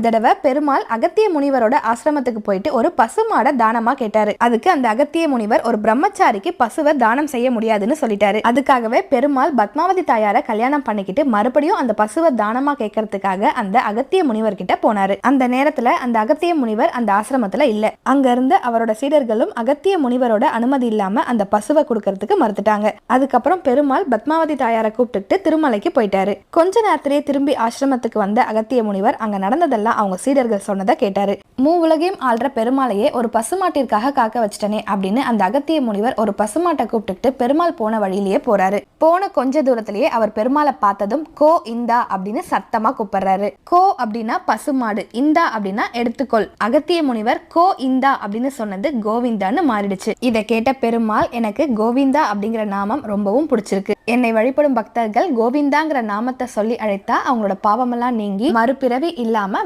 தடவை பெருமாள் அகத்திய முனிவரோட ஆசிரமத்துக்கு போயிட்டு ஒரு பசுமாட தானமா கேட்டாரு. அதுக்கு அந்த அகத்திய முனிவர் ஒரு பிரம்மச்சாரிக்கு பசுவை தானம் செய்ய முடியாதுன்னு சொல்லிட்டாரு. அதுக்காகவே பெருமாள் பத்மாவதி தாயார கல்யாணம் பண்ணிக்கிட்டு மறுபடியும் அந்த பசுவை தானமா கேட்கறதுக்காக அந்த அகத்திய முனிவர் கிட்ட போனாரு. அந்த நேரத்துல அந்த அகத்திய முனிவர் அந்த ஆசிரமத்துல இல்ல. அங்க இருந்து அவரோட சீடர்களும் அகத்திய முனிவரோட அனுமதி இல்லாம அந்த பசுவை கொடுக்கறதுக்கு மறுத்துட்டாங்க. அதுக்கப்புறம் பெருமாள் பத்மாவதி தாயார கூப்பிட்டு திருமலைக்கு போயிட்டாரு. கொஞ்ச நேரத்திலேயே திரும்பி ஆசிரமத்துக்கு வந்த அகத்திய முனிவர் அங்க நடந்ததெல்லாம் அவங்க சீடர்கள் சொன்னதை கேட்டாரு. மூவுலகையும் ஆள்ற பெருமாளையே ஒரு பசுமாட்டிற்காக காக்க வச்சிட்டனே அப்படின்னு அந்த அகத்திய முனிவர் ஒரு பசுமாட்டை கூப்பிட்டு பெருமாள் போன வழியிலேயே போறாரு. போன கொஞ்ச தூரத்திலேயே அவர் பெருமாளை பார்த்ததும் கோ இந்தா அப்படின்னு சத்தமா கூப்பிடுறாரு. கோ அப்படின்னா பசுமாடு, இந்தா அப்படின்னா எடுத்துக்கொள். அகத்திய முனிவர் கோ இந்தா அப்படின்னு சொன்னது கோவிந்தான்னு மாறிடுச்சு. இதை கேட்ட பெருமாள், எனக்கு கோவிந்தா அப்படிங்கிற நாமம் ரொம்பவும் பிடிச்சிருக்கு. என்னை வழிபடும் பக்தர்கள் கோவிந்தாங்கிற நாமத்தை சொல்லி அழைத்தா அவங்களோட பாவமெல்லாம் நீங்கி மறுபிறவி இல்லாம